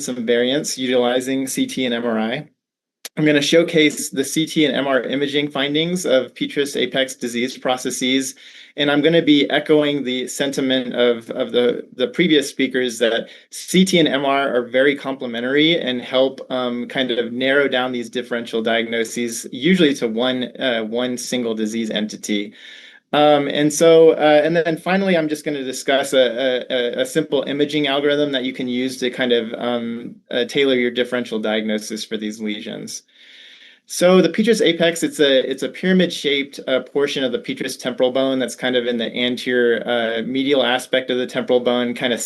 some variants utilizing CT and MRI. I'm going to showcase the CT and MR imaging findings of Petrous apex disease processes, and I'm going to be echoing the sentiment of the previous speakers that CT and MR are very complementary and help kind of narrow down these differential diagnoses, usually to one single disease entity. And then finally, I'm just going to discuss a simple imaging algorithm that you can use to kind of tailor your differential diagnosis for these lesions. So the Petrous apex, it's a pyramid-shaped portion of the Petrous temporal bone that's kind of in the anterior medial aspect of the temporal bone, kind of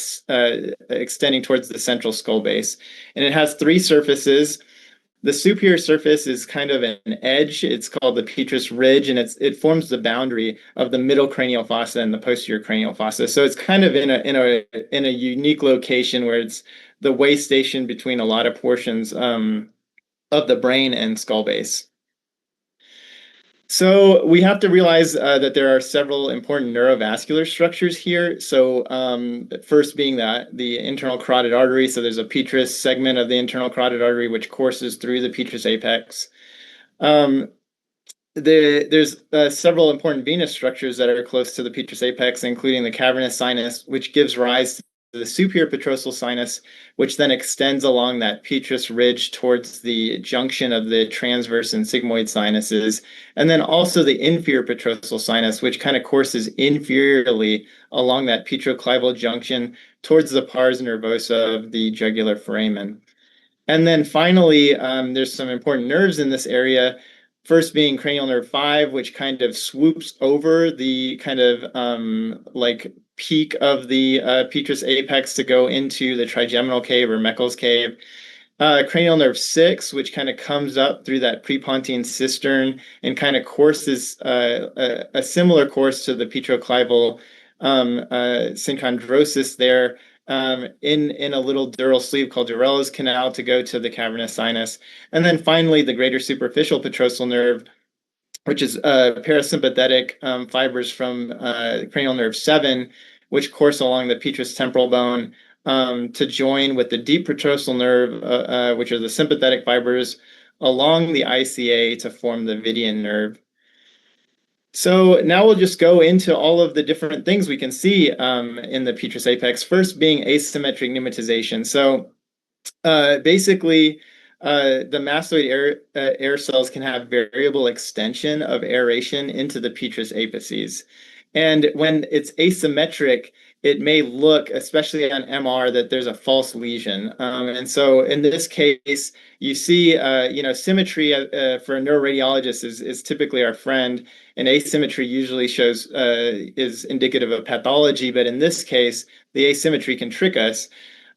extending towards the central skull base. And it has three surfaces. The superior surface is kind of an edge. It's called the Petrous ridge, and it forms the boundary of the middle cranial fossa and the posterior cranial fossa. So it's kind of in a unique location where it's the way station between a lot of portions of the brain and skull base. So we have to realize that there are several important neurovascular structures here. So first being that the internal carotid artery. So there's a Petrous segment of the internal carotid artery which courses through the Petrous apex. There's several important venous structures that are close to the Petrous apex, including the cavernous sinus, which gives rise to the superior petrosal sinus, which then extends along that Petrous ridge towards the junction of the transverse and sigmoid sinuses, and then also the inferior petrosal sinus, which kind of courses inferiorly along that petroclival junction towards the pars nervosa of the jugular foramen. And then finally, there's some important nerves in this area. First being cranial nerve 5, which kind of swoops over the kind of like peak of the Petrous apex to go into the trigeminal cave or Meckel's cave. Cranial nerve 6, which kind of comes up through that prepontine cistern and kind of courses a similar course to the petroclival synchondrosis there. In a little dural sleeve called Durella's canal to go to the cavernous sinus. And then finally, the greater superficial petrosal nerve, which is parasympathetic fibers from cranial nerve 7, which course along the Petrous temporal bone to join with the deep petrosal nerve, which are the sympathetic fibers along the ICA to form the Vidian nerve. So now we'll just go into all of the different things we can see in the Petrous apex, first being asymmetric pneumatization. So basically, the mastoid air cells can have variable extension of aeration into the Petrous apices. And when it's asymmetric, it may look, especially on MR, that there's a false lesion. And so in this case, you see, symmetry for a neuroradiologist is typically our friend, and asymmetry usually is indicative of pathology. But in this case, the asymmetry can trick us.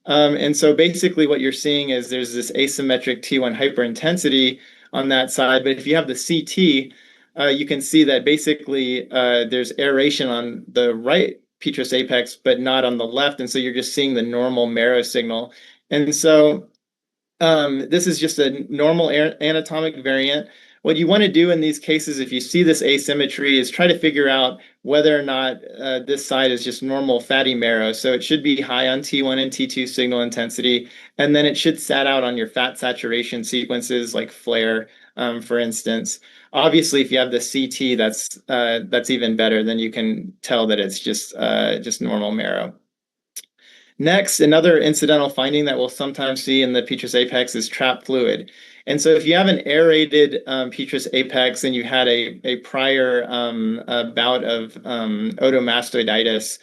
And so basically what you're seeing is there's this asymmetric T1 hyperintensity on that side. But if you have the CT, you can see that basically there's aeration on the right Petrous apex, but not on the left. And so you're just seeing the normal marrow signal. And so this is just a normal anatomic variant. What you want to do in these cases, if you see this asymmetry, is try to figure out whether or not this side is just normal fatty marrow. So it should be high on T1 and T2 signal intensity, and then it should sat out on your fat saturation sequences like FLAIR, for instance. Obviously, if you have the CT, that's even better. Then you can tell that it's just normal marrow. Next, another incidental finding that we'll sometimes see in the Petrous apex is trapped fluid. And so if you have an aerated Petrous apex and you had a prior bout of otomastoiditis,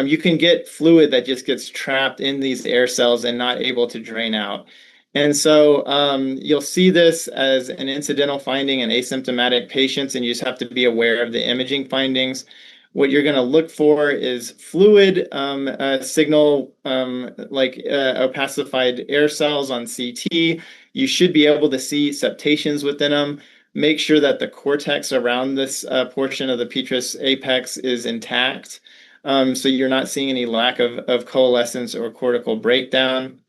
you can get fluid that just gets trapped in these air cells and not able to drain out. And so you'll see this as an incidental finding in asymptomatic patients, and you just have to be aware of the imaging findings. What you're going to look for is fluid signal like opacified air cells on CT. You should be able to see septations within them. Make sure that the cortex around this portion of the Petrous apex is intact. So you're not seeing any lack of coalescence or cortical breakdown.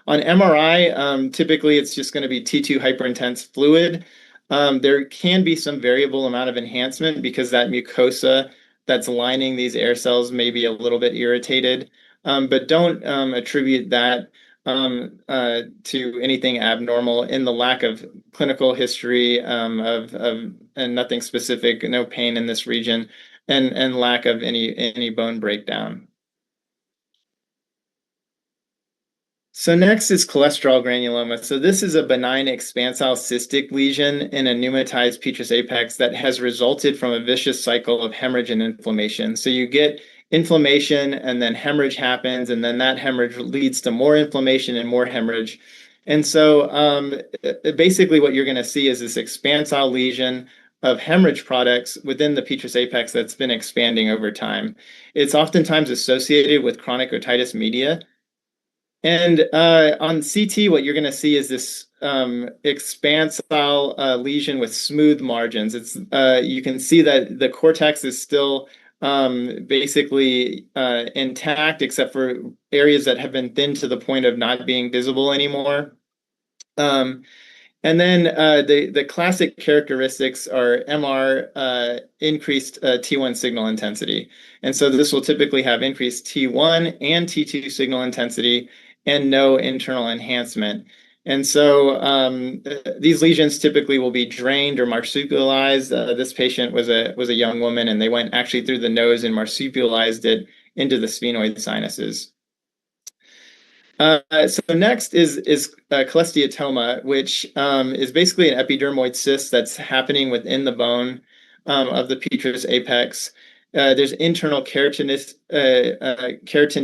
On MRI, typically it's just going to be T2 hyperintense fluid. There can be some variable amount of enhancement because that mucosa that's lining these air cells may be a little bit irritated, but don't attribute that to anything abnormal in the lack of clinical history of and nothing specific, no pain in this region, and lack of any bone breakdown. So next is cholesterol granuloma. So this is a benign expansile cystic lesion in a pneumatized petrous apex that has resulted from a vicious cycle of hemorrhage and inflammation. So you get inflammation and then hemorrhage happens, and then that hemorrhage leads to more inflammation and more hemorrhage. And so basically what you're going to see is this expansile lesion of hemorrhage products within the petrous apex that's been expanding over time. It's oftentimes associated with chronic otitis media. And on CT, what you're going to see is this expansile lesion with smooth margins. You can see that the cortex is still basically intact, except for areas that have been thinned to the point of not being visible anymore. And then the classic characteristics are MR increased T1 signal intensity. And so this will typically have increased T1 and T2 signal intensity and no internal enhancement. And so these lesions typically will be drained or marsupialized. This patient was a young woman, and they went actually through the nose and marsupialized it into the sphenoid sinuses. So next is cholesteatoma, which is basically an epidermoid cyst that's happening within the bone of the petrous apex. There's internal keratin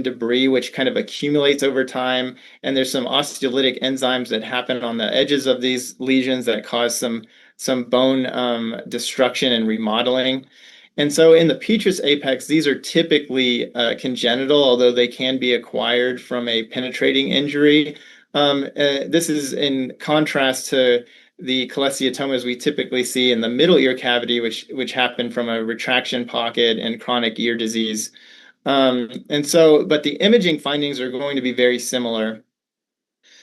debris, which kind of accumulates over time, and there's some osteolytic enzymes that happen on the edges of these lesions that cause some bone destruction and remodeling. And so in the petrous apex, these are typically congenital, although they can be acquired from a penetrating injury. This is in contrast to the cholesteatomas we typically see in the middle ear cavity, which happen from a retraction pocket and chronic ear disease. But the imaging findings are going to be very similar.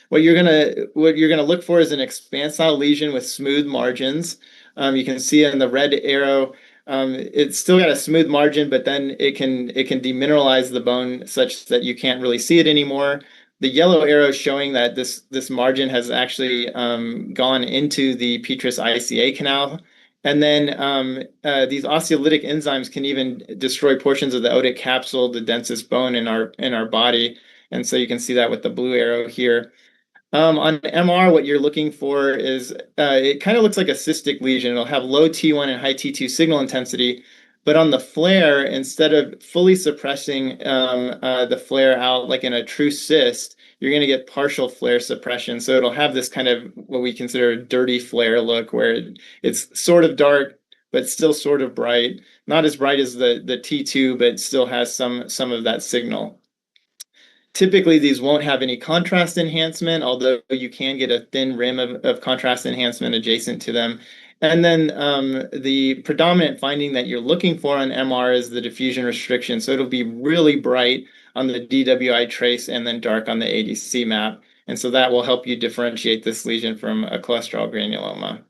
What you're gonna look for is an expansile lesion with smooth margins. You can see in the red arrow, it's still got a smooth margin, but then it can demineralize the bone such that you can't really see it anymore. The yellow arrow is showing that this margin has actually gone into the petrous ICA canal. And then these osteolytic enzymes can even destroy portions of the otic capsule, the densest bone in our body. And so you can see that with the blue arrow here. On MR, what you're looking for is it kind of looks like a cystic lesion. It'll have low T1 and high T2 signal intensity, but on the flare, instead of fully suppressing the flare out like in a true cyst, you're going to get partial flare suppression. So it'll have this kind of what we consider a dirty flare look, where it's sort of dark, but still sort of bright. Not as bright as the T2, but still has some of that signal. Typically, these won't have any contrast enhancement, although you can get a thin rim of contrast enhancement adjacent to them. And then the predominant finding that you're looking for on MR is the diffusion restriction. So it'll be really bright on the DWI trace and then dark on the ADC map. And so that will help you differentiate this lesion from a cholesterol granuloma.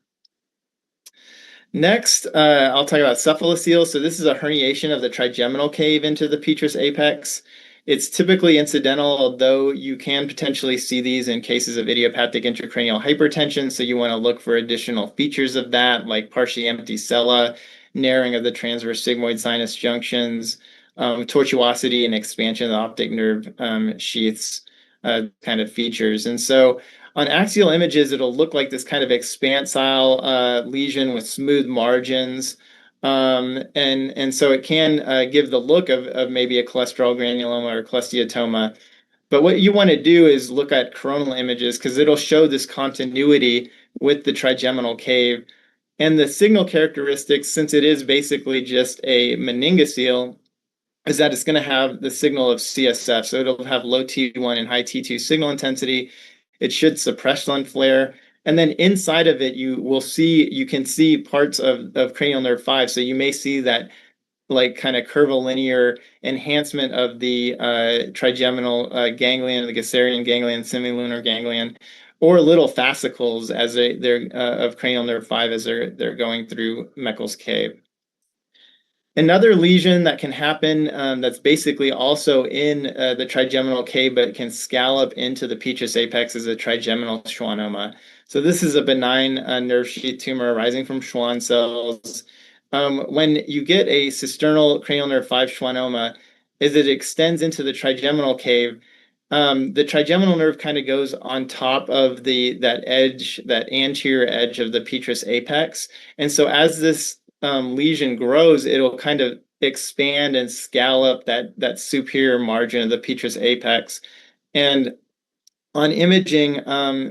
Next, I'll talk about cephalocele. So this is a herniation of the trigeminal cave into the petrous apex. It's typically incidental, although you can potentially see these in cases of idiopathic intracranial hypertension. So you want to look for additional features of that, like partially empty sella, narrowing of the transverse sigmoid sinus junctions, tortuosity and expansion of the optic nerve sheaths kind of features. And so on axial images, it'll look like this kind of expansile lesion with smooth margins. And so it can give the look of maybe a cholesterol granuloma or cholesteatoma. But what you want to do is look at coronal images, because it'll show this continuity with the trigeminal cave. And the signal characteristics, since it is basically just a meningocele, is that it's going to have the signal of CSF. So it'll have low T1 and high T2 signal intensity. It should suppress lung flare. And then inside of it, you can see parts of cranial nerve 5. So you may see that like kind of curvilinear enhancement of the trigeminal ganglion, the Gasserian ganglion, semilunar ganglion, or little fascicles as they're, of cranial nerve 5 as they're going through Meckel's cave. Another lesion that can happen that's basically also in the trigeminal cave but can scallop into the petrous apex is a trigeminal schwannoma. So this is a benign nerve sheath tumor arising from Schwann cells. When you get a cisternal cranial nerve 5 schwannoma, as it extends into the trigeminal cave, the trigeminal nerve kind of goes on top of that edge, that anterior edge of the petrous apex. And so as this lesion grows, it'll kind of expand and scallop that superior margin of the petrous apex. And on imaging,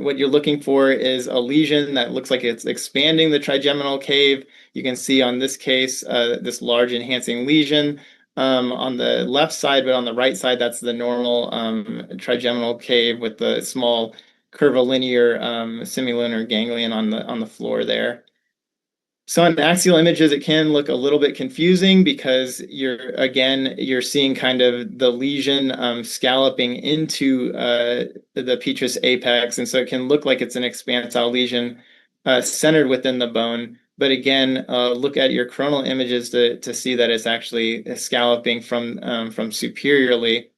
what you're looking for is a lesion that looks like it's expanding the trigeminal cave. You can see on this case, this large enhancing lesion on the left side, but on the right side, that's the normal trigeminal cave with the small curvilinear semilunar ganglion on the floor there. So on axial images, it can look a little bit confusing because you're seeing kind of the lesion scalloping into the petrous apex, and so it can look like it's an expansile lesion centered within the bone. But again, look at your coronal images to see that it's actually scalloping from superiorly.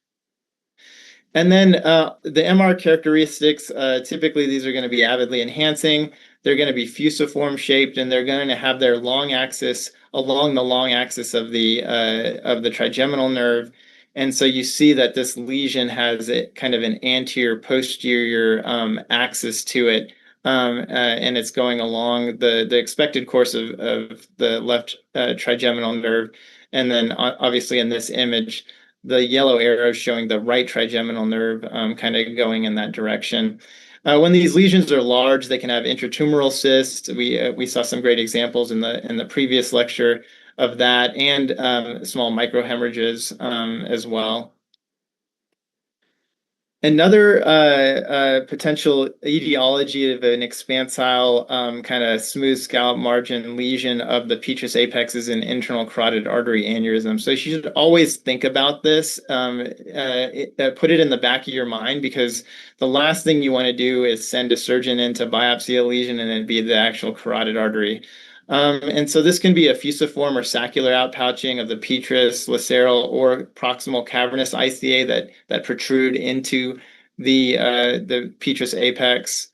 And then the MR characteristics, typically these are going to be avidly enhancing. They're going to be fusiform shaped, and they're going to have their long axis along the long axis of the trigeminal nerve. And so you see that this lesion has kind of an anterior posterior axis to it, and it's going along the expected course of the left trigeminal nerve. And then obviously in this image, the yellow arrow showing the right trigeminal nerve kind of going in that direction. When these lesions are large, they can have intratumoral cysts. We saw some great examples in the previous lecture of that, and small microhemorrhages as well. Another potential etiology of an expansile kind of smooth scallop margin lesion of the petrous apex is an internal carotid artery aneurysm. So you should always think about this, put it in the back of your mind, because the last thing you want to do is send a surgeon in to biopsy a lesion and it be the actual carotid artery. And so this can be a fusiform or saccular outpouching of the petrous, laceral, or proximal cavernous ICA that protrude into the petrous apex.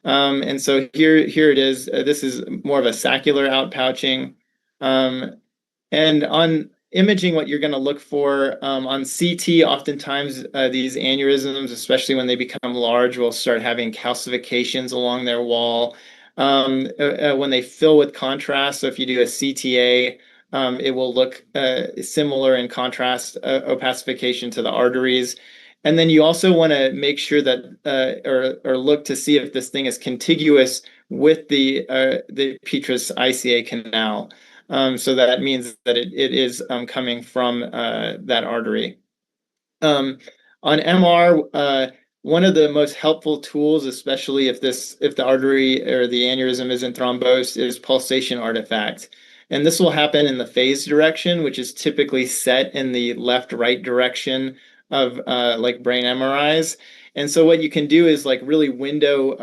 And so here it is. This is more of a saccular outpouching. And on imaging, what you're going to look for on CT, oftentimes these aneurysms, especially when they become large, will start having calcifications along their wall. When they fill with contrast, so if you do a CTA, it will look similar in contrast opacification to the arteries. And then you also want to make sure that or look to see if this thing is contiguous with the Petrous ICA canal. So that means that it is coming from that artery. On MR, one of the most helpful tools, especially if the artery or the aneurysm isn't thrombosed, is pulsation artifact. And this will happen in the phase direction, which is typically set in the left-right direction of like brain MRIs. And so what you can do is like really window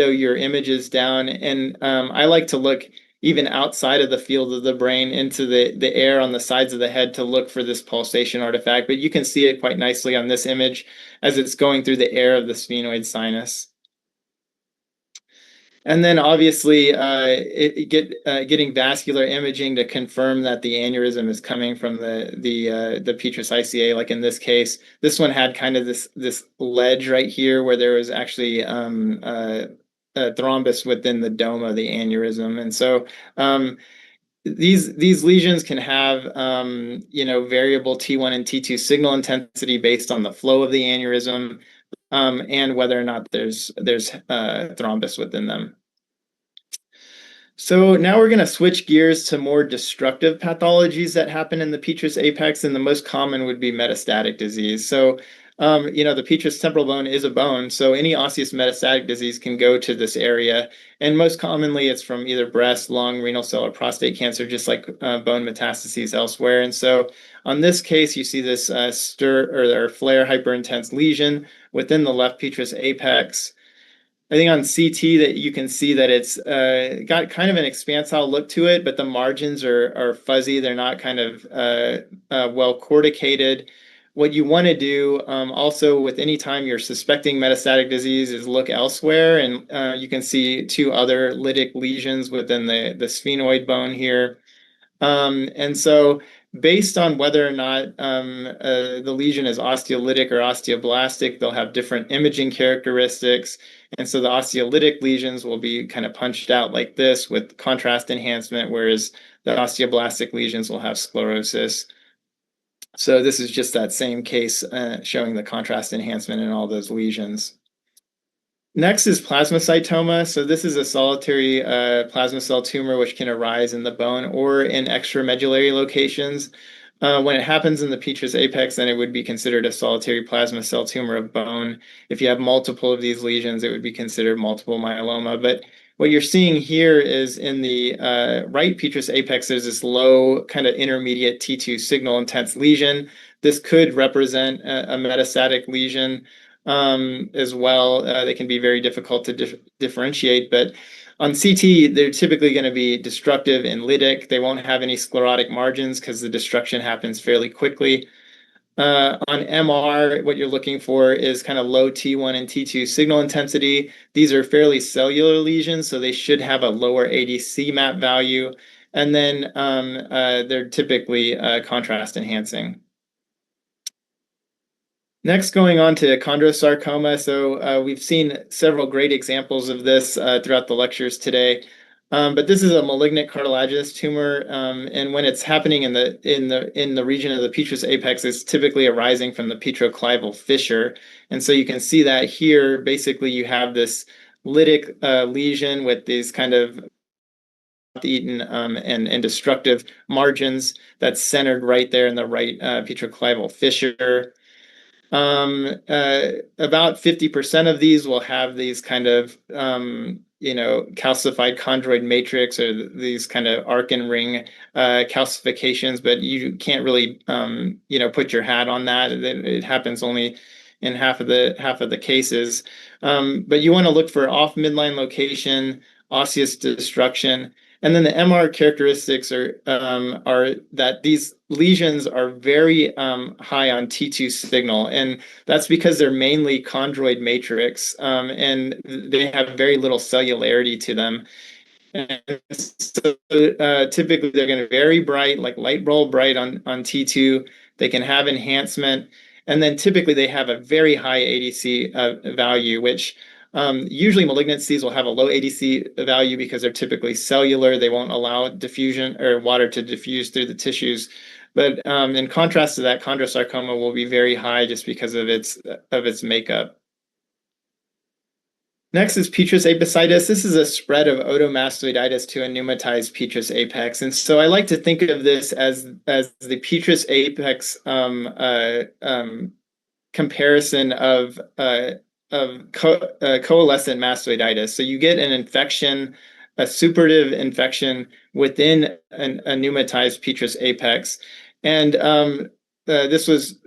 your images down. And I like to look even outside of the field of the brain into the air on the sides of the head to look for this pulsation artifact. But you can see it quite nicely on this image as it's going through the air of the sphenoid sinus. And then obviously getting vascular imaging to confirm that the aneurysm is coming from the Petrous ICA, like in this case. This one had kind of this ledge right here where there was actually a thrombus within the dome of the aneurysm. And so these lesions can have variable T1 and T2 signal intensity based on the flow of the aneurysm and whether or not there's thrombus within them. So now we're going to switch gears to more destructive pathologies that happen in the Petrous apex, and the most common would be metastatic disease. So, the Petrous temporal bone is a bone, so any osseous metastatic disease can go to this area, and most commonly it's from either breast, lung, renal cell, or prostate cancer, just like bone metastases elsewhere. And so, on this case, you see this stir or flare hyperintense lesion within the left Petrous apex. I think on CT that you can see that it's got kind of an expansile look to it, but the margins are fuzzy. They're not kind of well corticated. What you want to do also with any time you're suspecting metastatic disease is look elsewhere, and you can see two other lytic lesions within the sphenoid bone here. And so based on whether or not the lesion is osteolytic or osteoblastic, they'll have different imaging characteristics. And so the osteolytic lesions will be kind of punched out like this with contrast enhancement, whereas the osteoblastic lesions will have sclerosis. So this is just that same case showing the contrast enhancement in all those lesions. Next is plasmacytoma. So this is a solitary plasma cell tumor which can arise in the bone or in extramedullary locations. When it happens in the petrous apex, then it would be considered a solitary plasma cell tumor of bone. If you have multiple of these lesions, it would be considered multiple myeloma. But what you're seeing here is in the right petrous apex, there's this low kind of intermediate T2 signal intense lesion. This could represent a metastatic lesion as well. They can be very difficult to differentiate, but on CT, they're typically going to be destructive and lytic. They won't have any sclerotic margins because the destruction happens fairly quickly. On MR, what you're looking for is kind of low T1 and T2 signal intensity. These are fairly cellular lesions, so they should have a lower ADC map value. And then they're typically contrast enhancing. Next, going on to chondrosarcoma. So we've seen several great examples of this throughout the lectures today. But this is a malignant cartilaginous tumor, and when it's happening in the region of the petrous apex, it's typically arising from the petroclival fissure. And so you can see that here. Basically, you have this lytic lesion with these kind of eaten and destructive margins that's centered right there in the right petroclival fissure. About 50% of these will have these kind of, calcified chondroid matrix or these kind of arc and ring calcifications, but you can't really, put your hat on that. It happens only in half of the cases. But you want to look for off midline location, osseous destruction. And then the MR characteristics are that these lesions are very high on T2 signal, and that's because they're mainly chondroid matrix, and they have very little cellularity to them. And so typically they're going to be very bright, like light bulb bright on T2. They can have enhancement, and then typically they have a very high ADC value, which usually malignancies will have a low ADC value because they're typically cellular. They won't allow diffusion or water to diffuse through the tissues. But in contrast to that, chondrosarcoma will be very high just because of its makeup. Next is Petrous apicitis. This is a spread of otomastoiditis to a pneumatized Petrous apex. And so I like to think of this as the Petrous apex comparison of coalescent mastoiditis. So you get an infection, a suppurative infection within a pneumatized Petrous apex. And this was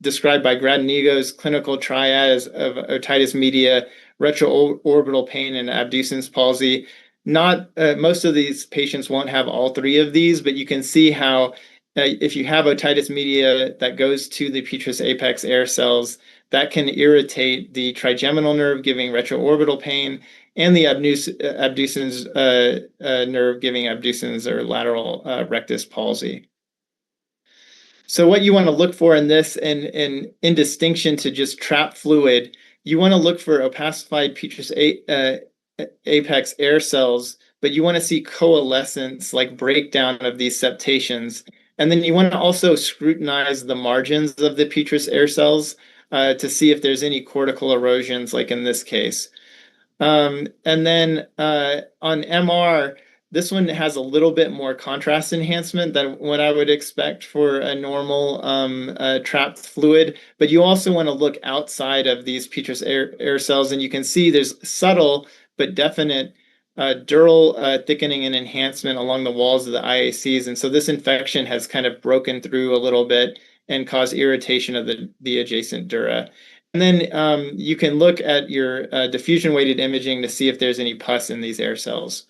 described by Gradenigo's clinical triad of otitis media, retroorbital pain, and abducens palsy. Not most of these patients won't have all three of these, but you can see how if you have otitis media that goes to the Petrous apex air cells, that can irritate the trigeminal nerve, giving retroorbital pain, and the abducens nerve, giving abducens or lateral rectus palsy. So what you want to look for in this, and in distinction to just trapped fluid, you want to look for opacified Petrous apex air cells, but you want to see coalescence, like breakdown of these septations. And then you want to also scrutinize the margins of the Petrous air cells to see if there's any cortical erosions, like in this case. And then on MR, this one has a little bit more contrast enhancement than what I would expect for a normal trapped fluid. But you also want to look outside of these Petrous air cells, and you can see there's subtle but definite dural thickening and enhancement along the walls of the IACs. And so this infection has kind of broken through a little bit and caused irritation of the adjacent dura. then you can look at your diffusion-weighted imaging to see if there's any pus in these air cells.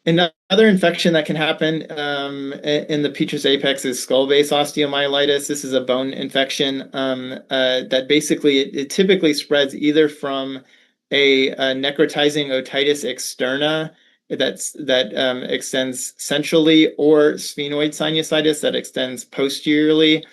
Another infection that can happen in the Petrous apex is skull base osteomyelitis. This is a bone infection that basically it typically spreads either from a necrotizing otitis externa that extends centrally, or sphenoid sinusitis that extends posteriorly.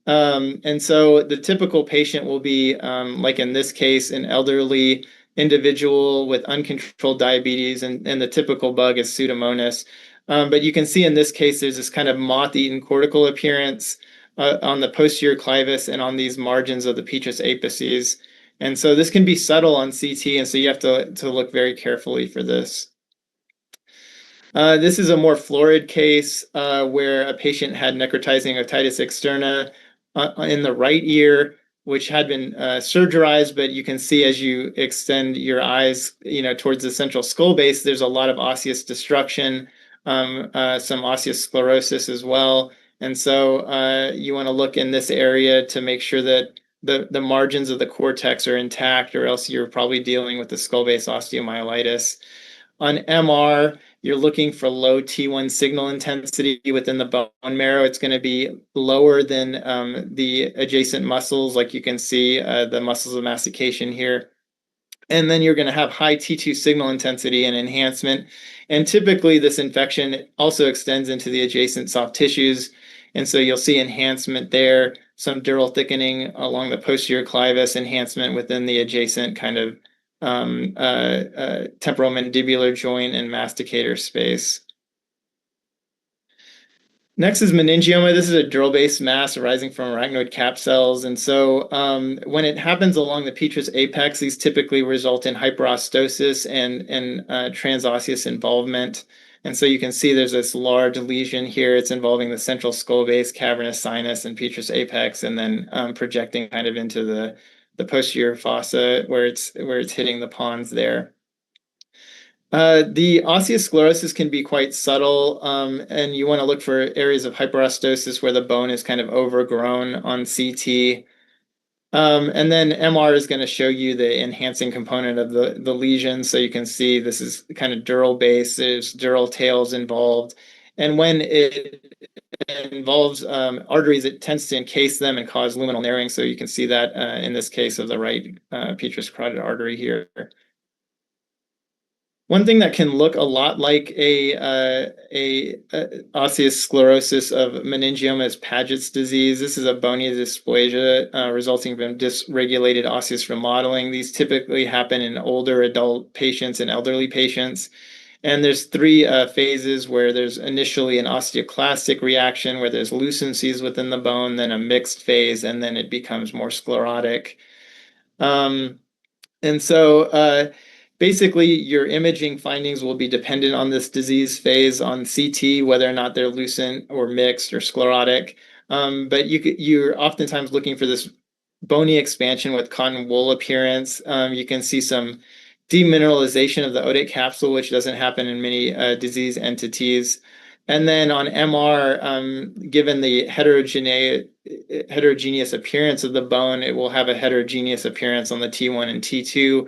And so the typical patient will be, like in this case, an elderly individual with uncontrolled diabetes, and the typical bug is Pseudomonas. But you can see in this case, there's this kind of moth-eaten cortical appearance on the posterior clivus and on these margins of the Petrous apices. And so this can be subtle on CT, and so you have to look very carefully for this. This is a more florid case where a patient had necrotizing otitis externa in the right ear, which had been surgerized, but you can see as you extend your eyes, towards the central skull base, there's a lot of osseous destruction, some osseous sclerosis as well. And so you want to look in this area to make sure that the margins of the cortex are intact, or else you're probably dealing with the skull base osteomyelitis. On MR, you're looking for low T1 signal intensity within the bone marrow. It's going to be lower than the adjacent muscles, like you can see the muscles of mastication here. And then you're going to have high T2 signal intensity and enhancement. And typically this infection also extends into the adjacent soft tissues. And so you'll see enhancement there, some dural thickening along the posterior clivus, enhancement within the adjacent kind of temporomandibular joint and masticator space. Next is meningioma. This is a dural-based mass arising from arachnoid cap cells. And so when it happens along the Petrous apex, these typically result in hyperostosis and transosseous involvement. And so you can see there's this large lesion here. It's involving the central skull base, cavernous sinus, and Petrous apex, and then projecting kind of into the posterior fossa where it's hitting the pons there. The osseous sclerosis can be quite subtle, and you want to look for areas of hyperostosis where the bone is kind of overgrown on CT. And then MR is going to show you the enhancing component of the lesion. So you can see this is kind of dural base, there's dural tails involved. And when it involves arteries, it tends to encase them and cause luminal narrowing. So you can see that in this case of the right Petrous carotid artery here. One thing that can look a lot like a osseous sclerosis of meningioma is Paget's disease. This is a bony dysplasia resulting from dysregulated osseous remodeling. These typically happen in older adult patients and elderly patients. And there's three phases where there's initially an osteoclastic reaction where there's lucencies within the bone, then a mixed phase, and then it becomes more sclerotic. And so basically, your imaging findings will be dependent on this disease phase on CT, whether or not they're lucent or mixed or sclerotic. But you're oftentimes looking for this bony expansion with cotton wool appearance. You can see some demineralization of the odate capsule, which doesn't happen in many disease entities. And then on MR, given the heterogeneous appearance of the bone, it will have a heterogeneous appearance on the T1 and T2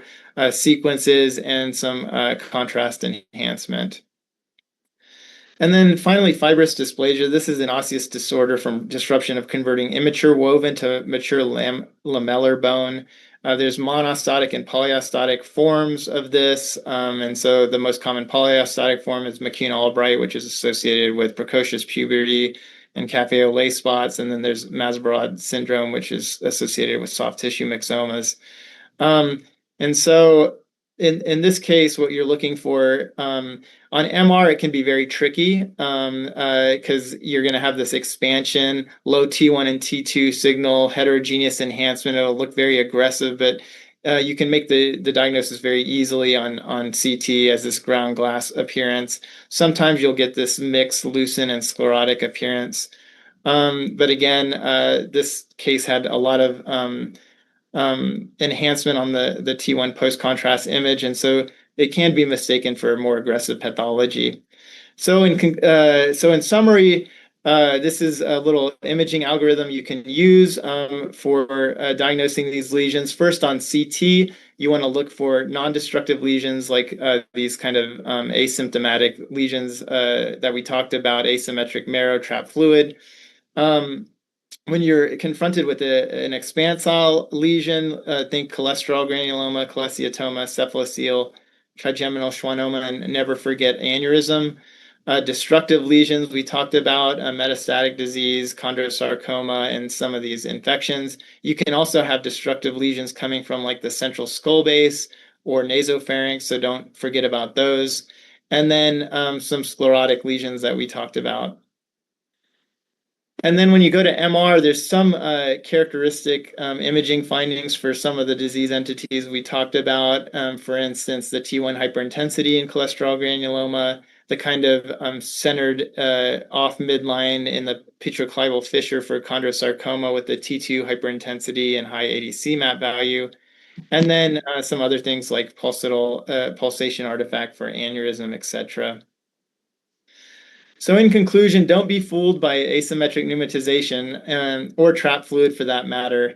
sequences and some contrast enhancement. And then finally, fibrous dysplasia. This is an osseous disorder from disruption of converting immature woven to mature lamellar bone. There's monostotic and polyostotic forms of this. And so the most common polyostotic form is McCune-Albright, which is associated with precocious puberty and cafe au lait spots. And then there's Masbaraud syndrome, which is associated with soft tissue myxomas. And so in this case, what you're looking for on MR, it can be very tricky because you're going to have this expansion, low T1 and T2 signal, heterogeneous enhancement. It'll look very aggressive, but you can make the diagnosis very easily on CT as this ground glass appearance. Sometimes you'll get this mixed lucent and sclerotic appearance. But again, this case had a lot of enhancement on the T1 post-contrast image, and so it can be mistaken for more aggressive pathology. So in summary, This is a little imaging algorithm you can use for diagnosing these lesions. First, on CT, you want to look for non-destructive lesions like these kind of asymptomatic lesions that we talked about, asymmetric marrow, trapped fluid. When you're confronted with an expansile lesion, think cholesterol granuloma, cholesteatoma, cephalocele, trigeminal schwannoma, and never forget aneurysm. Destructive lesions, we talked about metastatic disease, chondrosarcoma, and some of these infections. You can also have destructive lesions coming from like the central skull base or nasopharynx, so don't forget about those. And then some sclerotic lesions that we talked about. And then when you go to MR, there's some characteristic imaging findings for some of the disease entities we talked about. For instance, the T1 hyperintensity in cholesterol granuloma, the kind of centered off midline in the petroclival fissure for chondrosarcoma with the T2 hyperintensity and high ADC map value. And then some other things like pulsation artifact for aneurysm, etc. So in conclusion, don't be fooled by asymmetric pneumatization or trap fluid for that matter.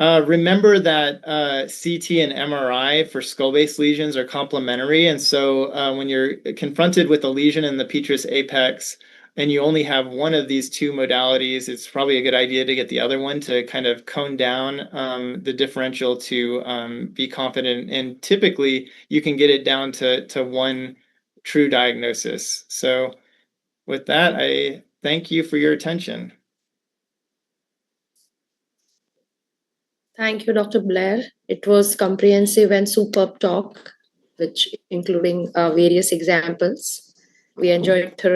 Remember that CT and MRI for skull-based lesions are complementary. And so when you're confronted with a lesion in the Petrous apex and you only have one of these two modalities, it's probably a good idea to get the other one to kind of cone down the differential to be confident. And typically you can get it down to one true diagnosis. So with that, I thank you for your attention. Thank you, Dr. Blair. It was comprehensive and superb talk, which including various examples. We enjoyed thoroughly.